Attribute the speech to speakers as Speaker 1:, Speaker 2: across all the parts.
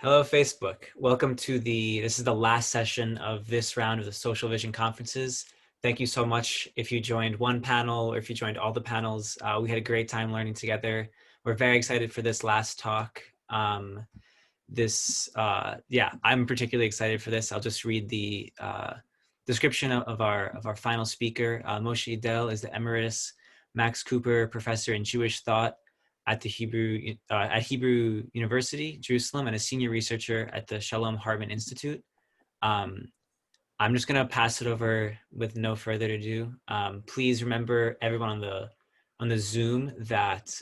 Speaker 1: Hello, Facebook. Welcome to this is the last session of this round of the Social Vision conferences. Thank you so much if you joined one panel or if you joined all the panels. We had a great time learning together. We're very excited for this last talk. I'm particularly excited for this. I'll just read the description of our final speaker. Moshe Idel is the Emeritus Max Cooper Professor in Jewish Thought at Hebrew University, Jerusalem, and a senior researcher at the Shalom Hartman Institute. I'm just going to pass it over with no further ado. Please remember, everyone on the Zoom, that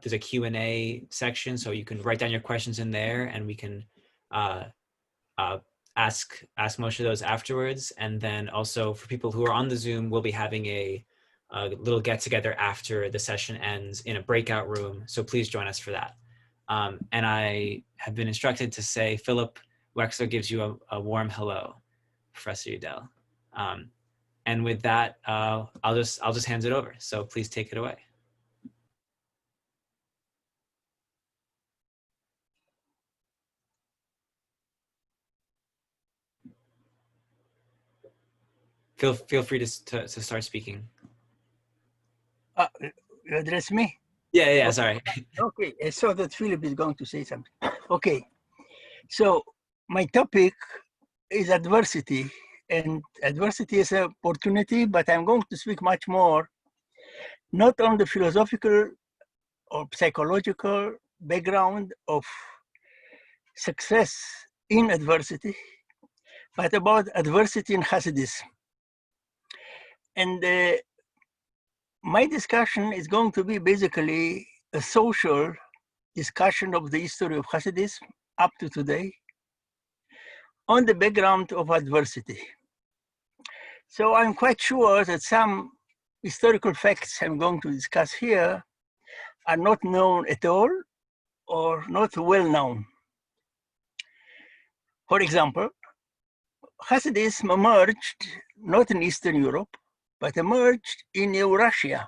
Speaker 1: there's a Q&A section, so you can write down your questions in there, and we can ask Moshe those afterwards. And then also for people who are on the Zoom, we'll be having a little get together after the session ends in a breakout room. So please join us for that. And I have been instructed to say, Philip Wexler gives you a warm hello, Professor Idel. And with that, I'll just hand it over. So please take it away. Feel free to start speaking.
Speaker 2: You address me?
Speaker 1: Yeah,
Speaker 2: okay.
Speaker 1: Sorry.
Speaker 2: Okay, I saw that Philip is going to say something. Okay, so my topic is adversity, and adversity is an opportunity, but I'm going to speak much more, not on the philosophical or psychological background of success in adversity, but about adversity in Hasidism. And my discussion is going to be basically a social discussion of the history of Hasidism up to today on the background of adversity. So I'm quite sure that some historical facts I'm going to discuss here are not known at all or not well known. For example, Hasidism emerged not in Eastern Europe, but emerged in Eurasia,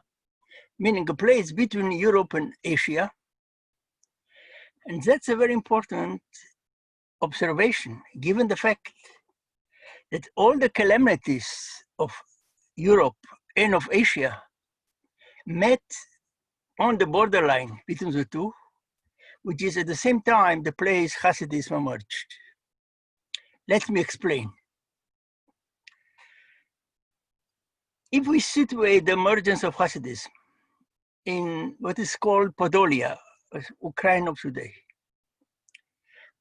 Speaker 2: meaning a place between Europe and Asia. And that's a very important observation, given the fact that all the calamities of Europe and of Asia met on the borderline between the two, which is at the same time the place Hasidism emerged. Let me explain. If we situate the emergence of Hasidism in what is called Podolia, Ukraine of today,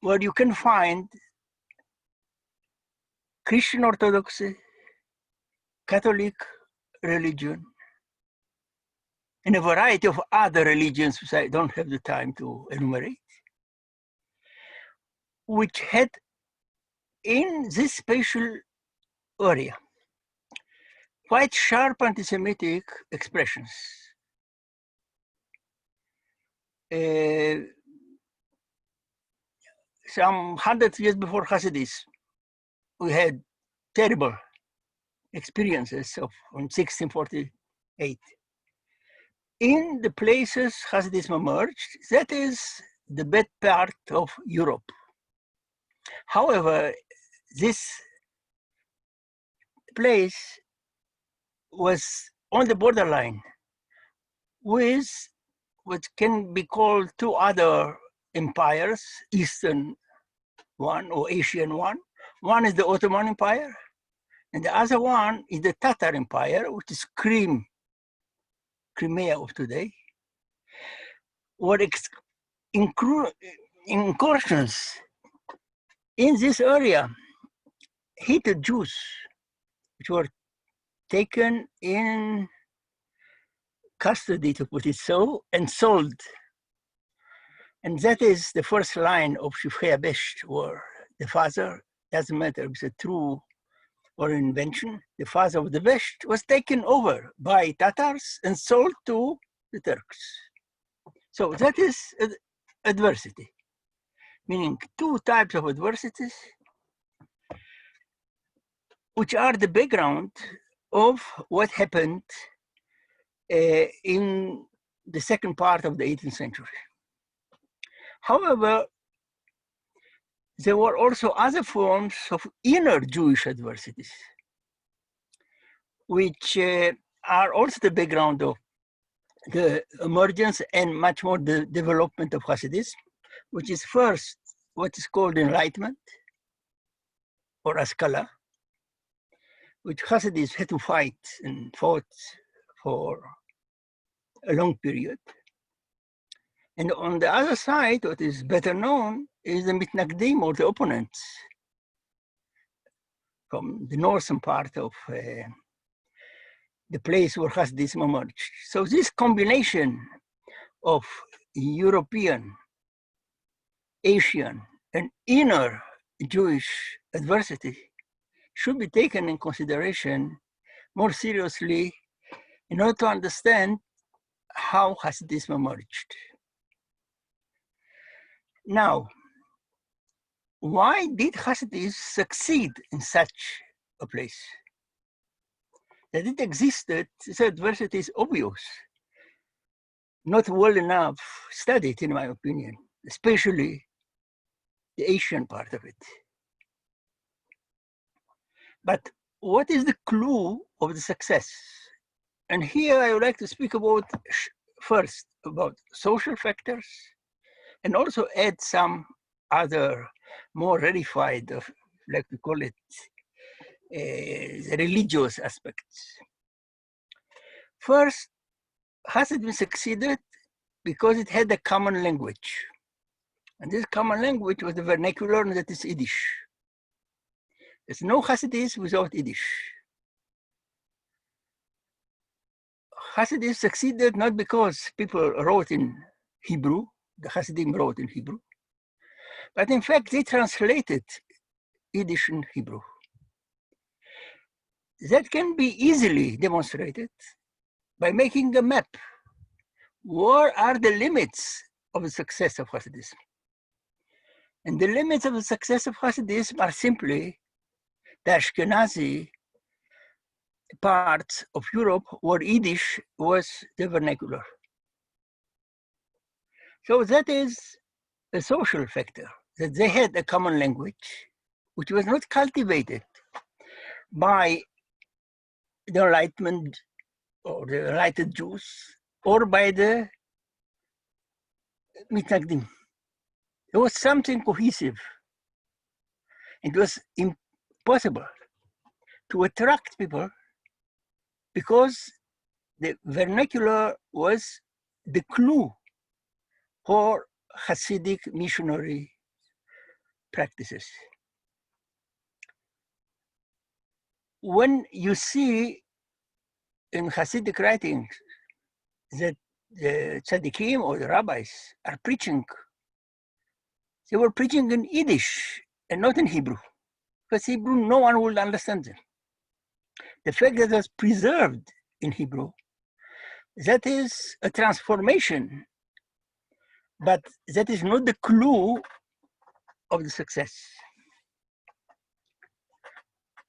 Speaker 2: where you can find Christian Orthodoxy, Catholic religion, and a variety of other religions which I don't have the time to enumerate, which had in this spatial area quite sharp anti-Semitic expressions. Some 100 years before Hasidism, we had terrible experiences of in 1648. In the places Hasidism emerged, that is the bad part of Europe. However, this place was on the borderline with what can be called two other empires, Eastern one or Asian one. One is the Ottoman Empire, and the other one is the Tatar Empire, which is Crimea of today. What incursions in this area hit the Jews, which were taken in custody, to put it so, and sold. And that is the first line of Shivchei Abesht, where the father, doesn't matter if it's a true or an invention, the father of the Besht was taken over by Tatars and sold to the Turks. So that is adversity, meaning two types of adversities, which are the background of what happened in the second part of the 18th century. However, there were also other forms of inner Jewish adversities, which are also the background of the emergence and much more the development of Hasidism, which is first what is called enlightenment or Askala, which Hasidism had to fight and fought for a long period. And on the other side, what is better known is the Mitnagdim, or the opponents, from the northern part of the place where Hasidism emerged. So this combination of European, Asian, and inner Jewish adversity should be taken in consideration more seriously in order to understand how Hasidism emerged. Now, why did Hasidism succeed in such a place? That it existed, the adversity is obvious, not well enough studied, in my opinion, especially the Asian part of it. But what is the clue of the success? And here I would like to speak about first about social factors, and also add some other more rarefied, like we call it, the religious aspects. First, Hasidism succeeded because it had a common language. And this common language was the vernacular, that is Yiddish. There's no Hasidism without Yiddish. Hasidism succeeded not because people wrote in Hebrew, the Hasidim wrote in Hebrew, but in fact they translated Yiddish and Hebrew. That can be easily demonstrated by making a map. Where are the limits of the success of Hasidism? And the limits of the success of Hasidism are simply the Ashkenazi parts of Europe where Yiddish was the vernacular. So that is a social factor, that they had a common language, which was not cultivated by the Enlightenment or the enlightened Jews or by the Mitnagdim. There was something cohesive. It was impossible to attract people because the vernacular was the clue for Hasidic missionary practices. When you see in Hasidic writings that the tzaddikim or the rabbis are preaching, they were preaching in Yiddish and not in Hebrew, because Hebrew no one will understand them. The fact that it was preserved in Hebrew, that is a transformation, but that is not the clue of the success.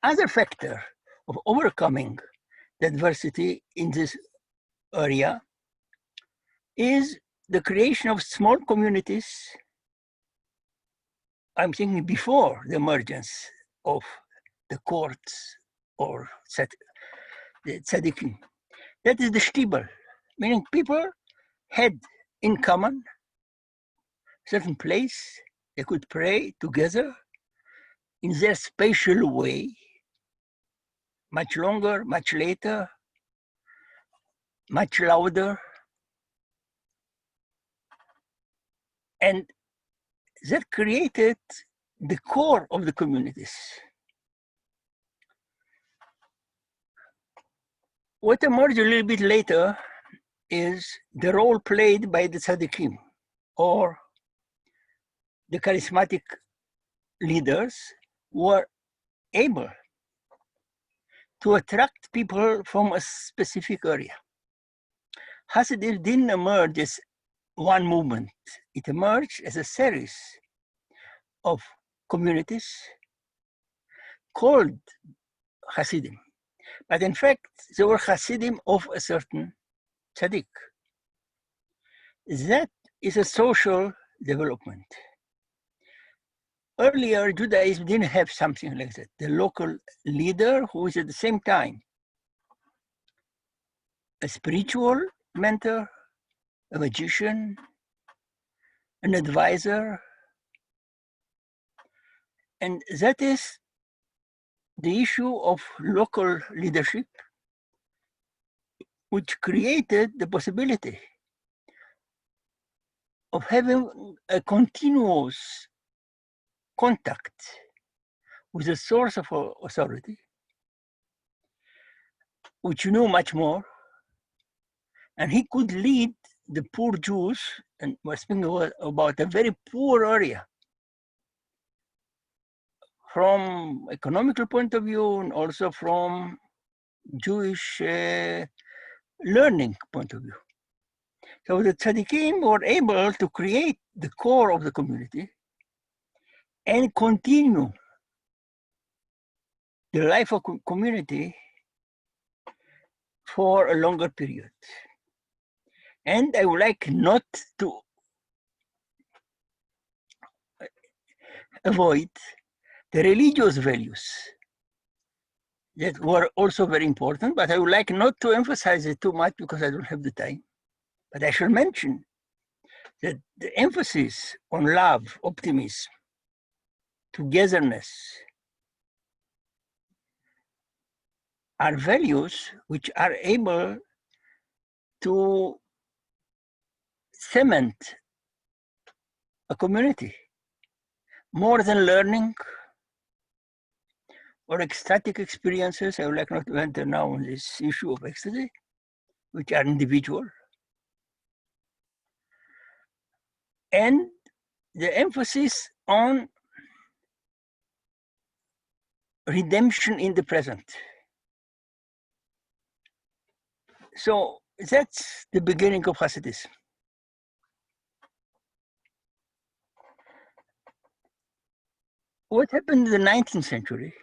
Speaker 2: Other factor of overcoming the adversity in this area is the creation of small communities. I'm thinking before the emergence of the courts or the tzaddikim. That is the shtibel, meaning people had in common a certain place, they could pray together in their spatial way, much longer, much later, much louder. And that created the core of the communities. What emerged a little bit later is the role played by the tzaddikim, or the charismatic leaders who are able to attract people from a specific area. Hasidism didn't emerge as one movement. It emerged as a series of communities called Hasidim. But in fact, they were Hasidim of a certain tzaddik. That is a social development. earlier Judaism didn't have something like that. The local leader who is at the same time a spiritual mentor, a magician, an advisor, and that is the issue of local leadership, which created the possibility of having a continuous contact with a source of authority, which knew much more, and he could lead the poor Jews, and we're speaking about a very poor area, from economical point of view and also from Jewish learning point of view. So the tzaddikim were able to create the core of the community and continue the life of community for a longer period. And I would like not to avoid the religious values that were also very important, but I would like not to emphasize it too much because I don't have the time. But I shall mention that the emphasis on love, optimism, togetherness are values which are able to cement a community more than learning or ecstatic experiences. I would like not to enter now on this issue of ecstasy, which are individual. And the emphasis on redemption in the present. So that's the beginning of Hasidism. What happened in the 19th century?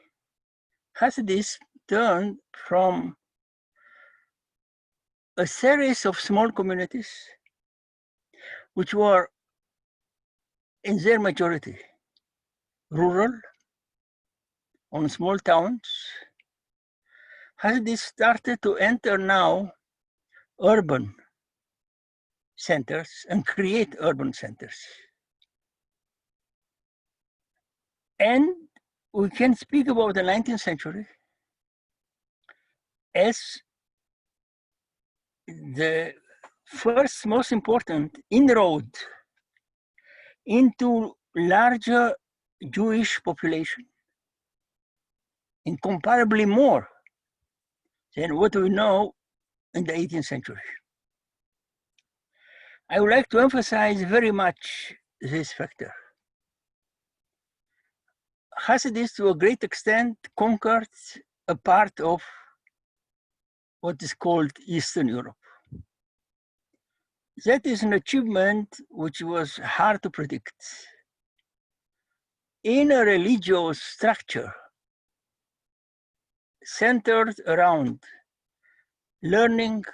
Speaker 2: Hasidism turned from a series of small communities, which were in their majority rural, on small towns. Hasidism started to enter now urban centers and create urban centers. And we can speak about the 19th century as the first most important inroad into larger Jewish population, incomparably more than what we know in the 18th century. I would like to emphasize very much this factor. Hasidism, to a great extent, conquered a part of what is called Eastern Europe. That is an achievement which was hard to predict. In a religious structure centered around learning,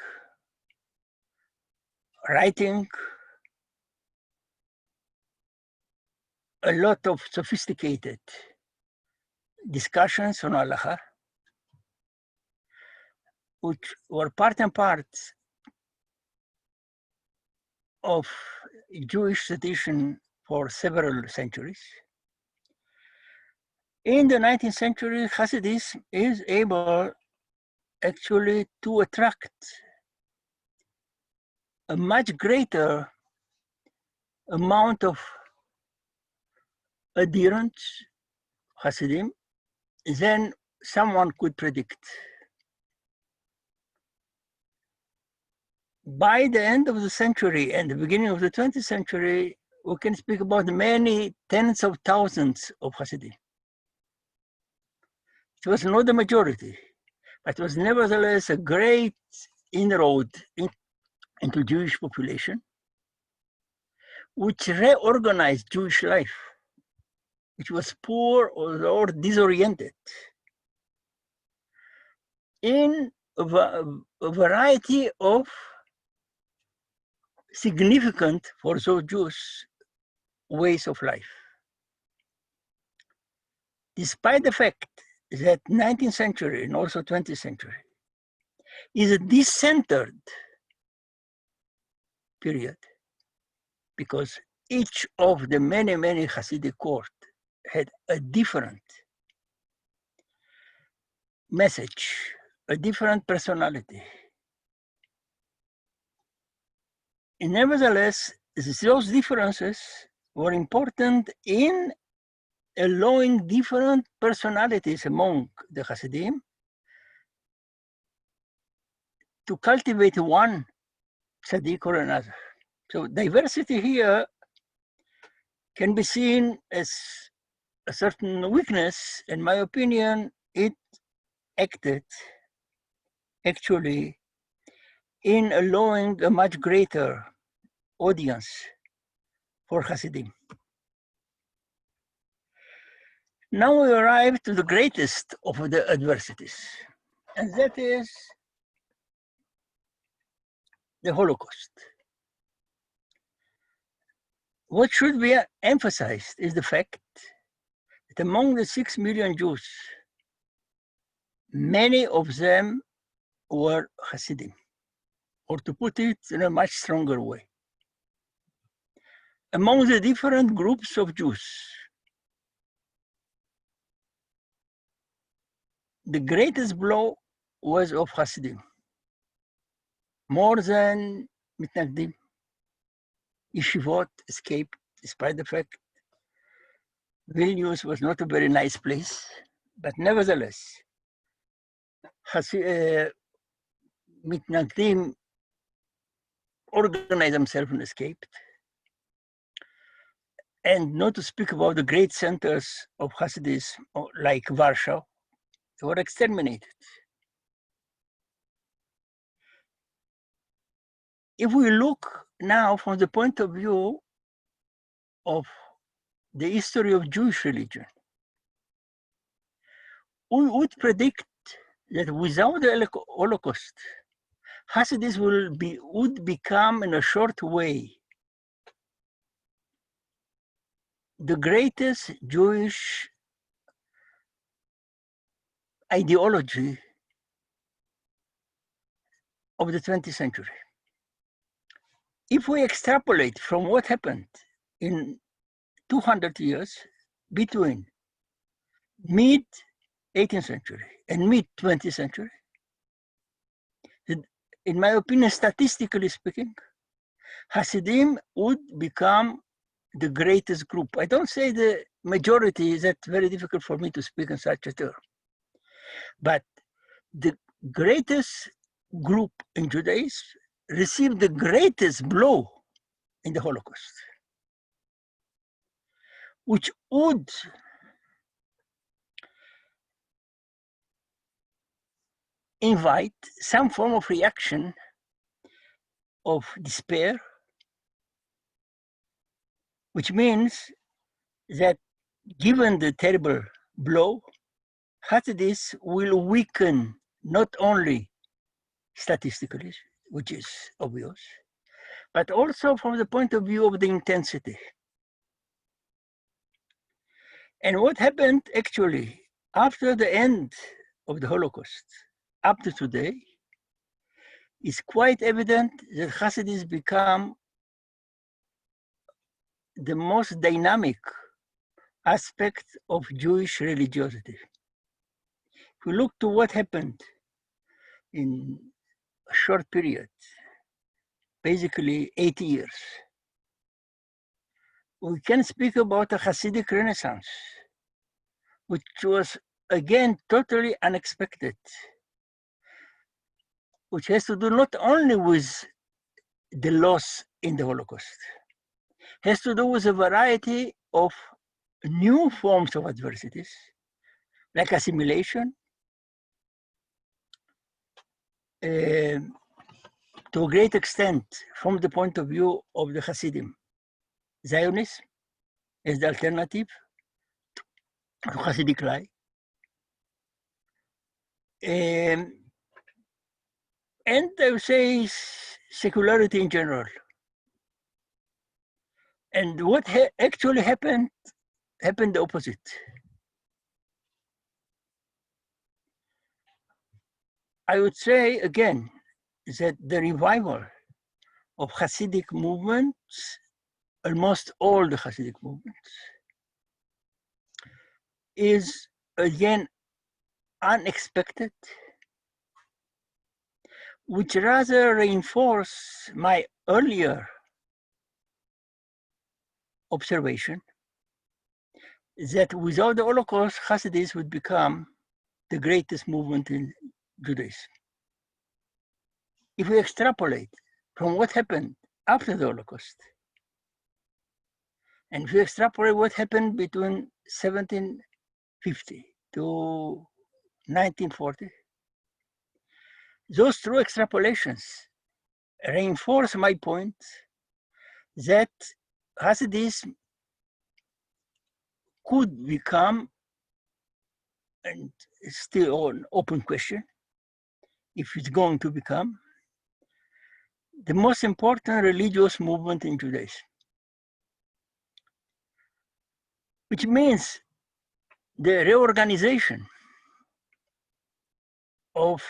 Speaker 2: writing, a lot of sophisticated discussions on halacha, which were part and part of Jewish tradition for several centuries. In the 19th century, Hasidism is able actually to attract a much greater amount of adherents, Hasidim, than someone could predict. By the end of the century and the beginning of the 20th century, we can speak about many tens of thousands of Hasidim. It was not the majority, but it was nevertheless a great inroad into Jewish population, which reorganized Jewish life, which was poor or disoriented, in a variety of significant for those Jews ways of life. despite the fact that 19th century and also 20th century is a decentered period, because each of the many Hasidic court had a different message, a different personality. And nevertheless, those differences were important in allowing different personalities among the Hasidim to cultivate one tzaddik or another. So diversity here can be seen as a certain weakness. In my opinion, it acted actually in allowing a much greater audience for Hasidim. Now we arrive to the greatest of the adversities, and that is the Holocaust. What should be emphasized is the fact that among the 6 million Jews, many of them were Hasidim, or to put it in a much stronger way. Among the different groups of Jews, the greatest blow was of Hasidim, more than Mitnagdim. Yeshivot escaped, despite the fact Vilnius was not a very nice place, but nevertheless, Mitnagdim organized themselves and escaped. And not to speak about the great centers of Hasidism, like Warsaw, they were exterminated. If we look now from the point of view of the history of Jewish religion, we would predict that without the Holocaust, Hasidism would become in a short way the greatest Jewish ideology of the 20th century. If we extrapolate from what happened in 200 years between mid-18th century and mid-20th century, in my opinion, statistically speaking, Hasidim would become the greatest group. I don't say the majority, that's very difficult for me to speak in such a term. But the greatest group in Judaism received the greatest blow in the Holocaust, which would invite some form of reaction of despair, which means that given the terrible blow, Hasidis will weaken not only statistically, which is obvious, but also from the point of view of the intensity. And what happened actually after the end of the Holocaust, up to today, is quite evident that Hasidis become the most dynamic aspect of Jewish religiosity. If we look to what happened in a short period, basically 80 years, we can speak about a Hasidic Renaissance, which was again totally unexpected, which has to do not only with the loss in the Holocaust, has to do with a variety of new forms of adversities, like assimilation, to a great extent from the point of view of the Hasidim. Zionism is the alternative to Hasidic life. And I would say secularity in general. And what actually happened the opposite. I would say again that the revival of Hasidic movements, almost all the Hasidic movements, is again unexpected, which rather reinforce my earlier observation that without the Holocaust, Hasidism would become the greatest movement in Judaism. If we extrapolate from what happened after the Holocaust, and if we extrapolate what happened between 1750 to 1940, those true extrapolations reinforce my point that Hasidism could become, and it's still an open question, if it's going to become, the most important religious movement in Judaism. Which means the reorganization of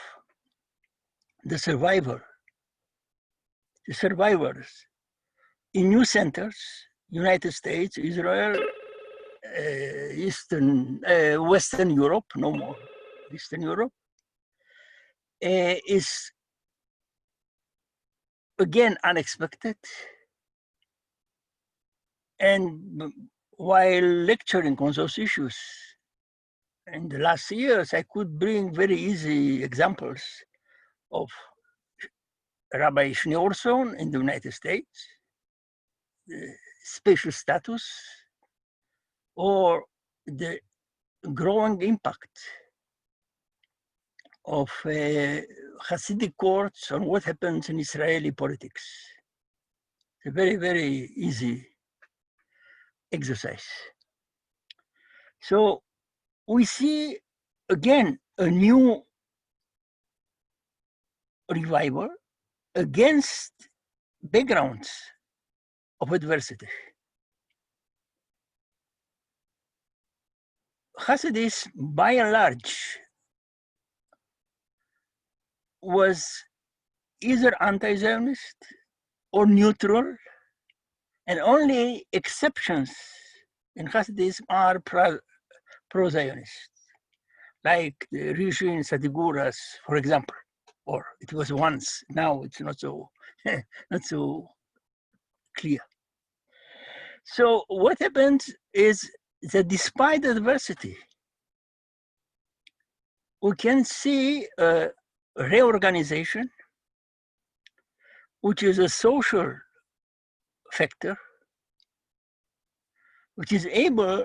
Speaker 2: the survivors in new centers, United States, Israel, Western Europe, no more, Eastern Europe, is again unexpected. And while lecturing on those issues in the last years, I could bring very easy examples of Rabbi Schneerson in the United States, the special status, or the growing impact of Hasidic courts on what happens in Israeli politics. It's a very, very easy exercise. So we see again a new revival against backgrounds of adversity. Hasidism, by and large, was either anti-Zionist or neutral, and only exceptions in Hasidism are pro-Zionist, like the Rishon Sadiguras, for example, or it was once. Now it's not so not so clear. So what happens is that despite adversity, we can see a reorganization, which is a social factor, which is able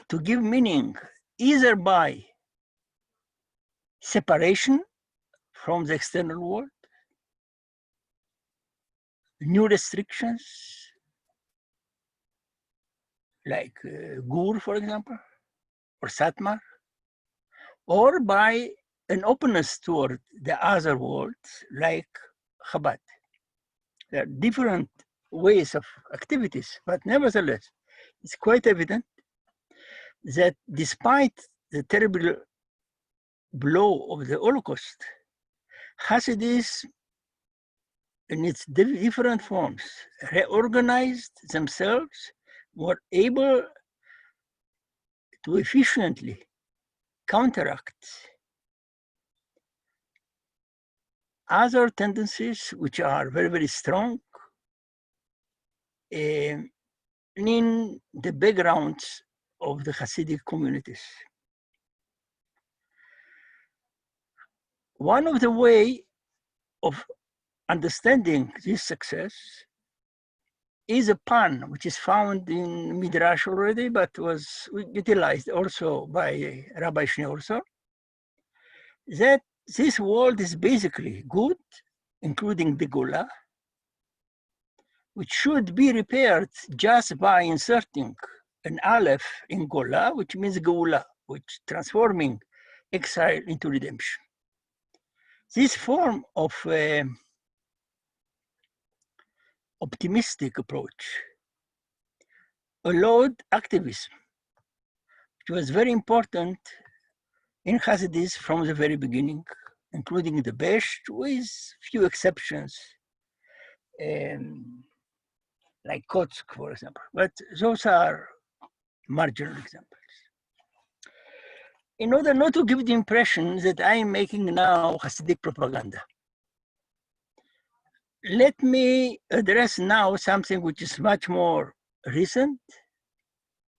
Speaker 2: to give meaning either by separation from the external world, new restrictions, like Gur, for example, or Satmar, or by an openness toward the other world, like Chabad. There are different ways of activities, but nevertheless, it's quite evident that despite the terrible blow of the Holocaust, Hasidism in its different forms reorganized themselves, were able to efficiently counteract other tendencies which are very, very strong in the backgrounds of the Hasidic communities. One of the ways of understanding this success is a pun which is found in Midrash already, but was utilized also by Rabbi Schneerson, that this world is basically good, including the Gola, which should be repaired just by inserting an Aleph in Gola, which means Geula, which transforming exile into redemption. This form of optimistic approach allowed activism, which was very important in Hasidism from the very beginning, including the best, with few exceptions, like Kotsk, for example. But those are marginal examples. In order not to give the impression that I am making now Hasidic propaganda, let me address now something which is much more recent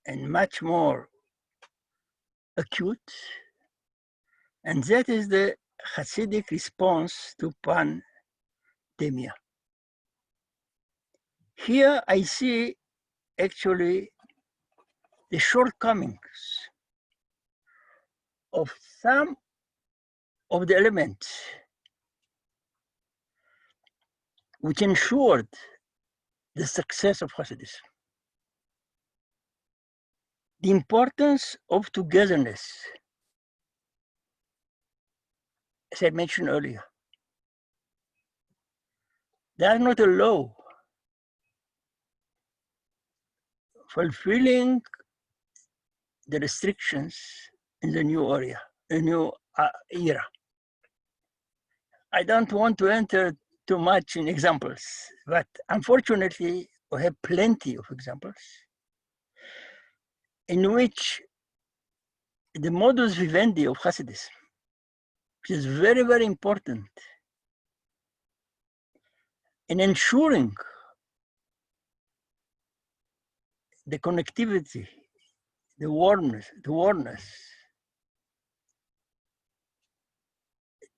Speaker 2: and much more acute, and that is the Hasidic response to pandemia. Here I see actually the shortcomings of some of the elements which ensured the success of Hasidism. The importance of togetherness, as I mentioned earlier, does not allow fulfilling the restrictions in the new era. I don't want to enter too much in examples, but unfortunately, we have plenty of examples in which the modus vivendi of Hasidism, which is very, very important in ensuring the connectivity, the warmness,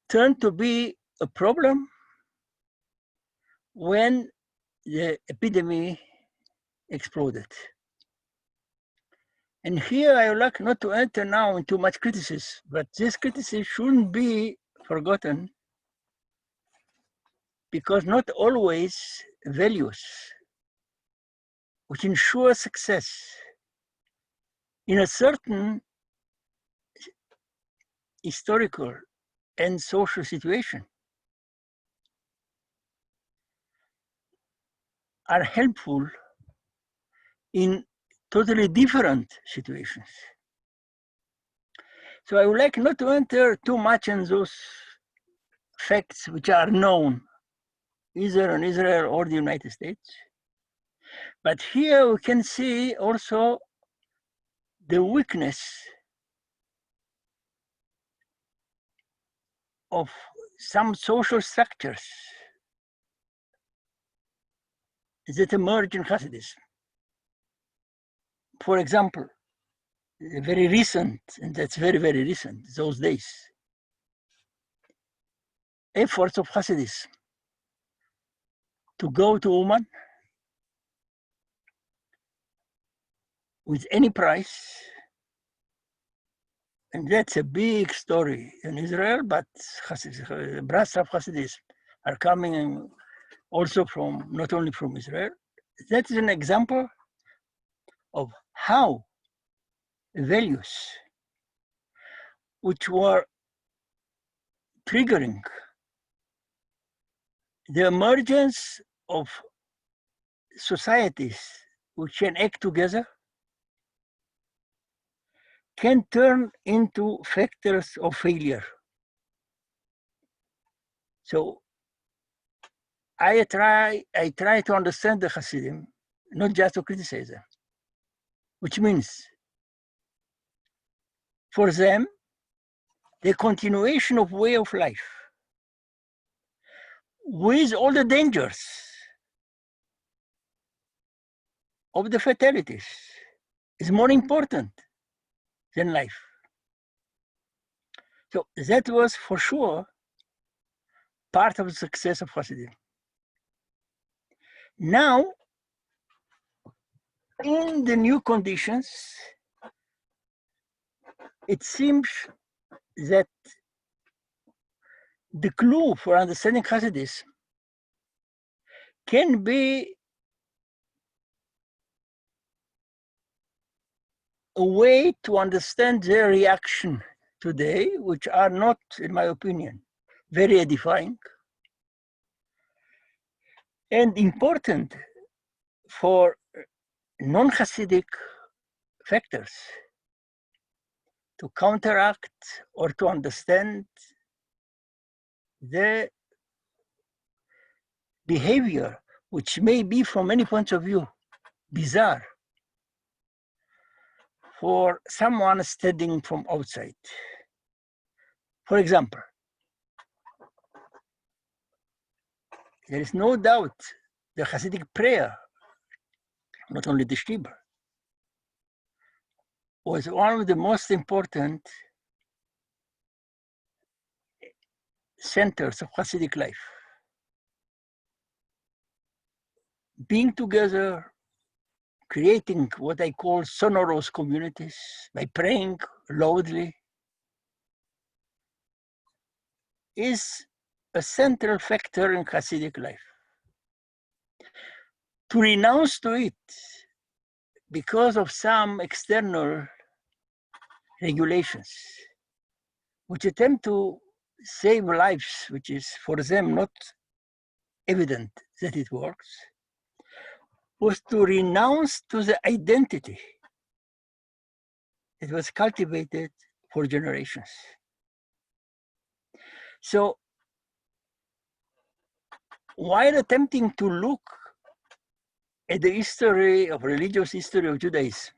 Speaker 2: turned to be a problem when the epidemic exploded. And here I would like not to enter now into much criticism, but this criticism shouldn't be forgotten, because not always values which ensure success in a certain historical and social situation are helpful in totally different situations. So I would like not to enter too much in those facts which are known either in Israel or the United States. But here we can see also the weakness of some social structures that emerge in Hasidism. For example, very recent, and that's very, very recent, those days, efforts of Hasidism to go to Oman with any price. And that's a big story in Israel, but brass of Hasidism are coming also from, not only from Israel. That is an example of how values which were triggering the emergence of societies which can act together can turn into factors of failure. So I try to understand the Hasidim, not just to criticize them, which means for them, the continuation of way of life with all the dangers of the fatalities is more important than life. So that was for sure part of the success of Hasidim. Now, in the new conditions, it seems that the clue for understanding Hasidism can be a way to understand their reaction today, which are not, in my opinion, very edifying and important for non-Hasidic factors to counteract or to understand the behavior, which may be from many points of view bizarre for someone studying from outside. For example, there is no doubt the Hasidic prayer, not only the Shtiber, was one of the most important centers of Hasidic life. Being together, creating what I call sonorous communities by praying loudly is a central factor in Hasidic life. To renounce to it because of some external regulations, which attempt to save lives, which is for them not evident that it works, was to renounce to the identity that was cultivated for generations. So while attempting to look at the history of religious history of Judaism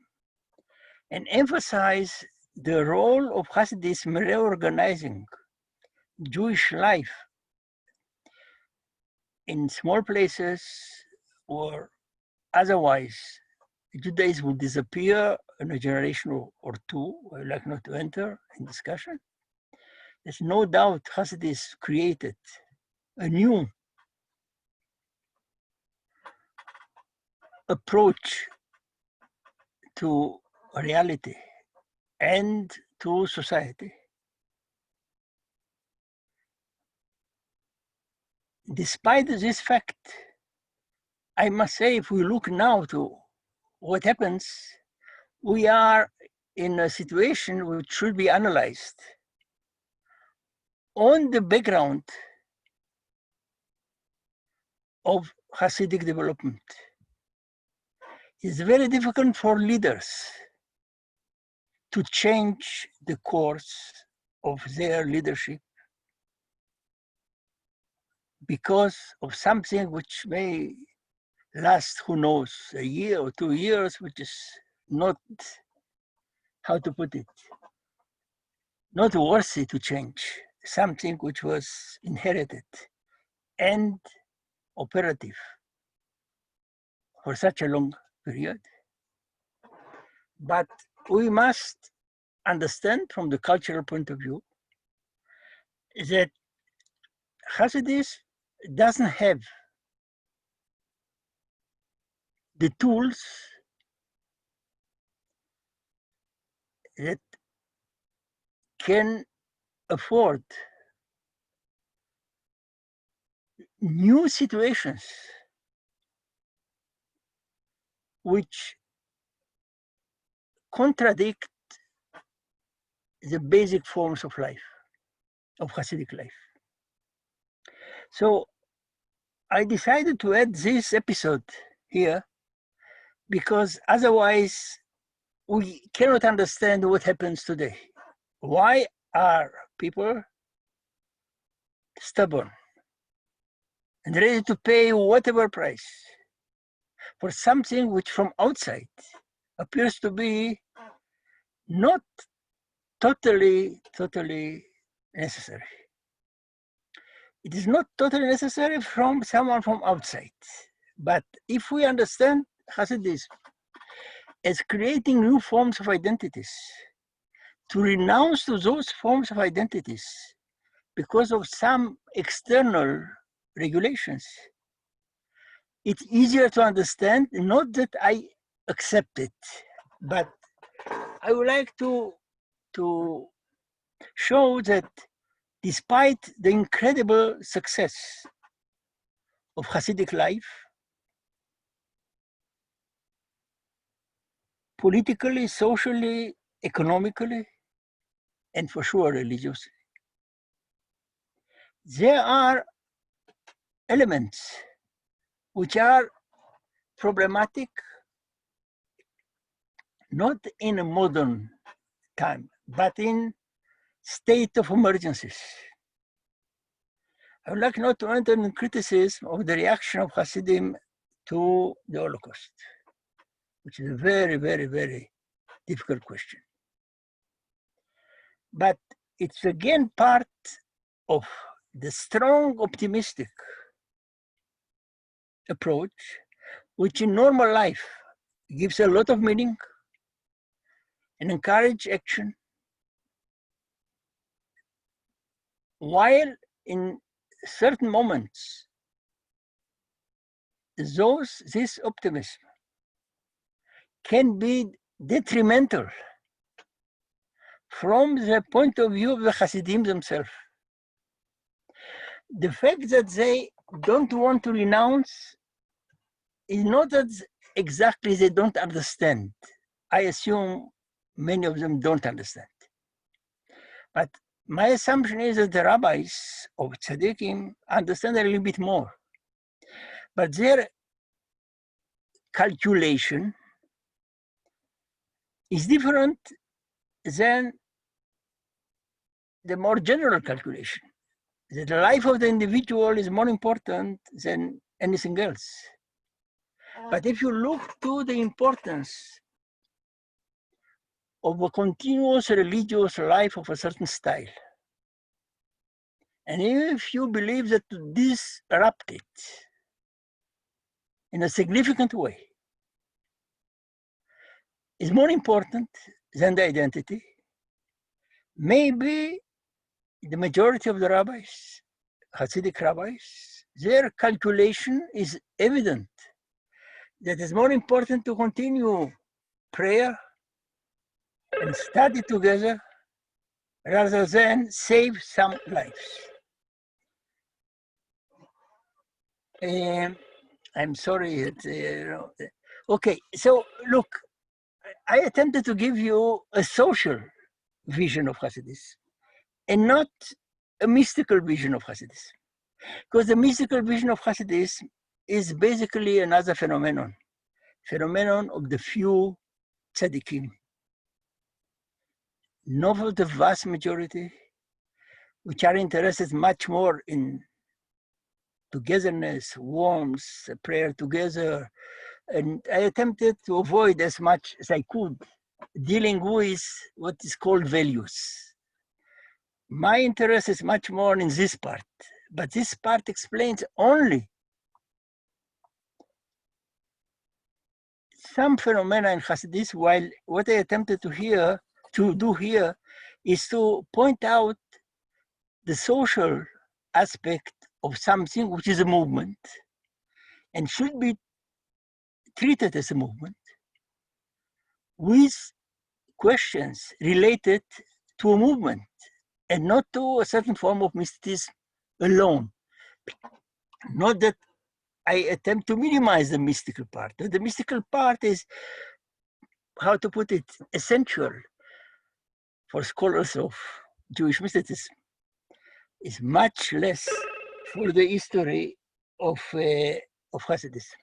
Speaker 2: and emphasize the role of Hasidism reorganizing Jewish life in small places or otherwise, Judaism will disappear in a generation or two. I would like not to enter in discussion. There's no doubt Hasidism created a new approach to reality and to society. Despite this fact, I must say, if we look now to what happens, we are in a situation which should be analyzed on the background of Hasidic development. It's very difficult for leaders to change the course of their leadership because of something which may last, who knows, a year or 2 years, which is not, how to put it, not worthy to change, something which was inherited and operative for such a long period. But we must understand from the cultural point of view that Hasidism doesn't have the tools that can afford new situations which contradict the basic forms of life, of Hasidic life. So I decided to add this episode here because otherwise we cannot understand what happens today. Why are people stubborn and ready to pay whatever price for something which from outside appears to be not totally necessary? It is not totally necessary from someone from outside. But if we understand Hasidism as creating new forms of identities, to renounce to those forms of identities because of some external regulations, it's easier to understand, not that I accept it, but I would like to show that despite the incredible success of Hasidic life, politically, socially, economically, and for sure religiously, there are elements which are problematic, not in a modern time, but in state of emergencies. I would like not to enter in criticism of the reaction of Hasidim to the Holocaust, which is a very, very, very difficult question. But it's again part of the strong optimistic approach, which in normal life gives a lot of meaning and encourage action, while in certain moments, this optimism can be detrimental from the point of view of the Hasidim themselves. The fact that they don't want to renounce is not that exactly they don't understand. I assume many of them don't understand. But my assumption is that the rabbis of tzaddikim understand a little bit more. But their calculation is different than the more general calculation. That the life of the individual is more important than anything else. But if you look to the importance of a continuous religious life of a certain style, and if you believe that to disrupt it in a significant way is more important than the identity, maybe the majority of the rabbis, Hasidic rabbis, their calculation is evident that it's more important to continue prayer and study together rather than save some lives. I'm sorry. Okay, so look, I attempted to give you a social vision of Hasidism and not a mystical vision of Hasidism. Because the mystical vision of Hasidism is basically another phenomenon of the few tzaddikim, not of the vast majority, which are interested much more in togetherness, warmth, prayer together. And I attempted to avoid as much as I could dealing with what is called values. My interest is much more in this part, but this part explains only some phenomena in Hasidism, while what I attempted to do here is to point out the social aspect of something which is a movement and should be treated as a movement with questions related to a movement and not to a certain form of mysticism alone. Not that I attempt to minimize the mystical part. The mystical part is, how to put it, essential for scholars of Jewish mysticism. Is much less for the history of Hasidism.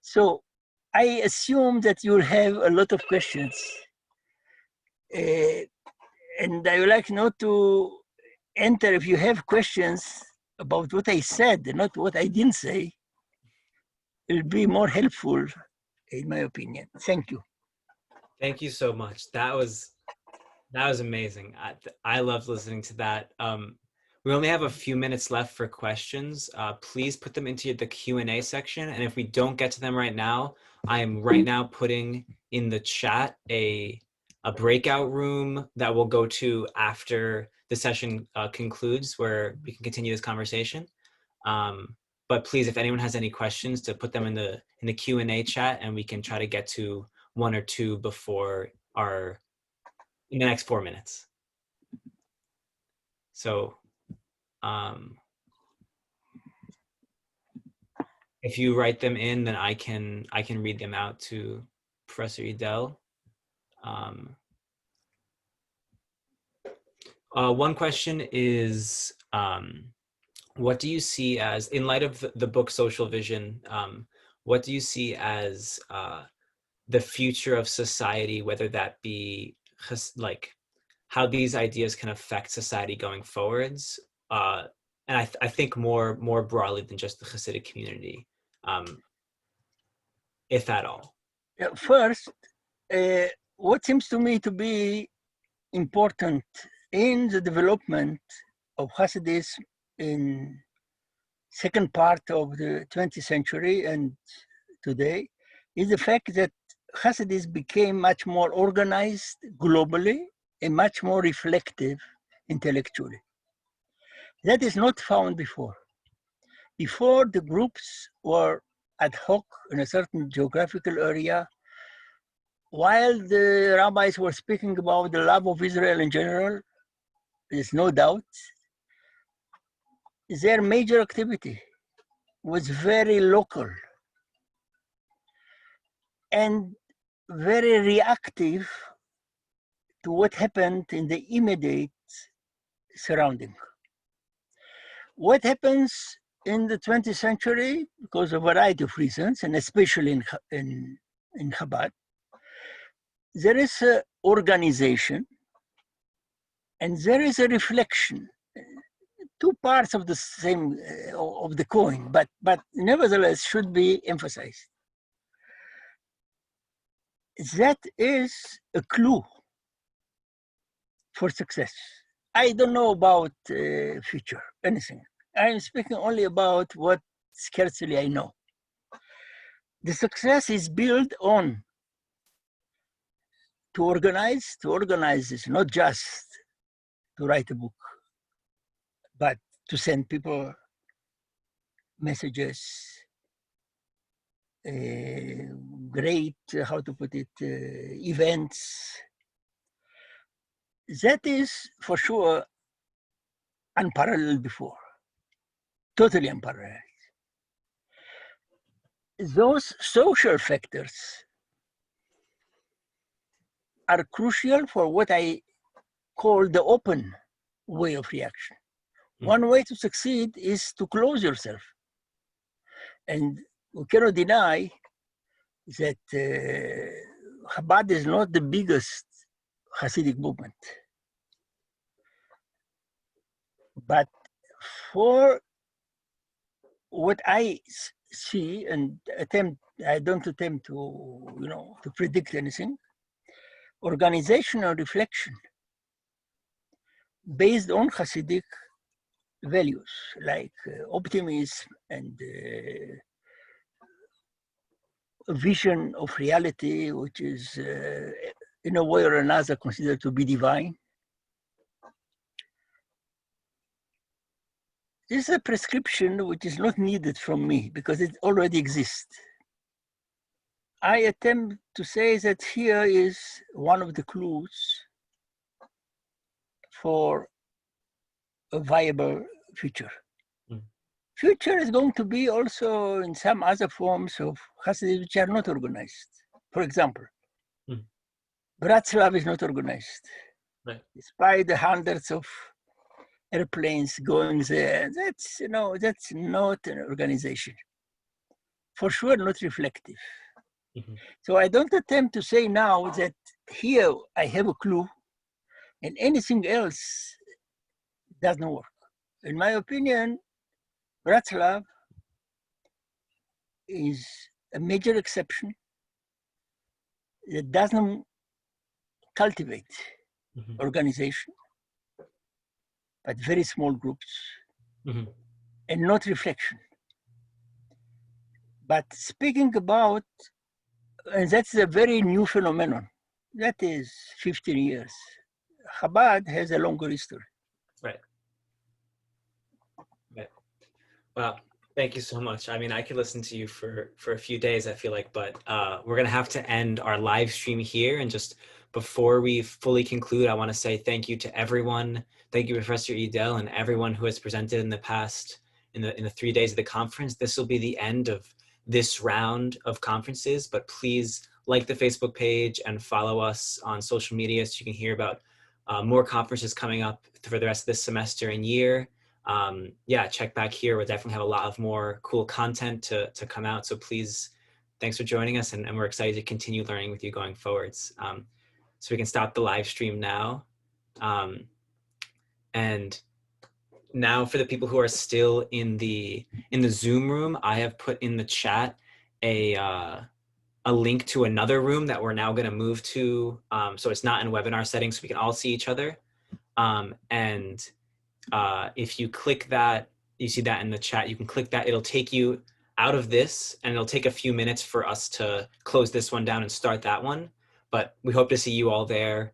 Speaker 2: So I assume that you'll have a lot of questions, and I would like not to enter if you have questions about what I said and not what I didn't say. It'll be more helpful, in my opinion. Thank you.
Speaker 1: Thank you so much. That was amazing. I loved listening to that. We only have a few minutes left for questions. Please put them into the Q&A section. And if we don't get to them right now, I am right now putting in the chat a breakout room that we'll go to after the session concludes, where we can continue this conversation. But please, if anyone has any questions, to put them in the Q&A chat, and we can try to get to one or two before in the next 4 minutes. So if you write them in, then I can read them out to Professor Idel. One question is, what do you see as, in light of the book Social Vision, what do you see as the future of society, whether that be like how these ideas can affect society going forwards, and I think more broadly than just the Hasidic community, if at all?
Speaker 2: Yeah, first, what seems to me to be important in the development of Hasidism in second part of the 20th century and today is the fact that Hasidism became much more organized globally and much more reflective intellectually. That is not found before. Before, the groups were ad hoc in a certain geographical area, while the rabbis were speaking about the love of Israel in general. There's no doubt. Their major activity was very local and very reactive to what happened in the immediate surrounding. What happens in the 20th century, because of a variety of reasons, and especially in Chabad, there is an organization and there is a reflection. Two parts of the same of the coin, but nevertheless should be emphasized. That is a clue for success. I don't know about future, anything. I'm speaking only about what scarcely I know. The success is built on to organize. To organize is not just to write a book, but to send people messages, great, how to put it, events. That is for sure unparalleled before, totally unparalleled. Those social factors are crucial for what I call the open way of reaction. One way to succeed is to close yourself. And we cannot deny that Chabad is not the biggest Hasidic movement. But for what I see and I don't attempt to predict anything, organizational reflection based on Hasidic values like optimism and a vision of reality, which is in a way or another considered to be divine. This is a prescription which is not needed from me because it already exists. I attempt to say that here is one of the clues for a viable future. Future is going to be also in some other forms of Hasidism which are not organized. For example, Bratslav is not organized. Right. Despite the hundreds of airplanes going there, that's not an organization. For sure, not reflective. So I don't attempt to say now that here I have a clue and anything else does not work. In my opinion, Bratslav is a major exception that doesn't cultivate organization, but very small groups and not reflection. But speaking about, and that's a very new phenomenon, that is 15 years. Chabad has a longer history.
Speaker 1: Right. Well, thank you so much. I mean, I could listen to you for a few days, I feel like, but we're going to have to end our live stream here. And just before we fully conclude, I want to say thank you to everyone. Thank you, Professor Idel, and everyone who has presented in the past, in the 3 days of the conference. This will be the end of this round of conferences, but please like the Facebook page and follow us on social media so you can hear about more conferences coming up for the rest of this semester and year. Yeah, check back here. We'll definitely have a lot of more cool content to come out. So please, thanks for joining us. And we're excited to continue learning with you going forwards. So we can stop the live stream now. And now for the people who are still in the Zoom room, I have put in the chat a link to another room that we're now going to move to. So it's not in webinar settings, so we can all see each other. If you click that, you see that in the chat, you can click that. It'll take you out of this, and it'll take a few minutes for us to close this one down and start that one. But we hope to see you all there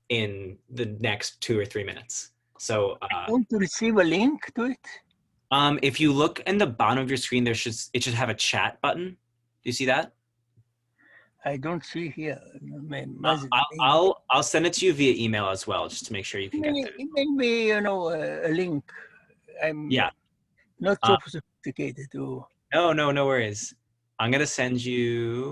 Speaker 1: in the next 2 or 3 minutes. So
Speaker 2: Want to receive a link to it?
Speaker 1: if you look in the bottom of your screen, it should have a chat button. Do you see that?
Speaker 2: I don't see here.
Speaker 1: I'll send it to you via email as well, just to make sure you can get there.
Speaker 2: Email me, a link. I'm not so sophisticated to.
Speaker 1: No worries. I'm gonna send you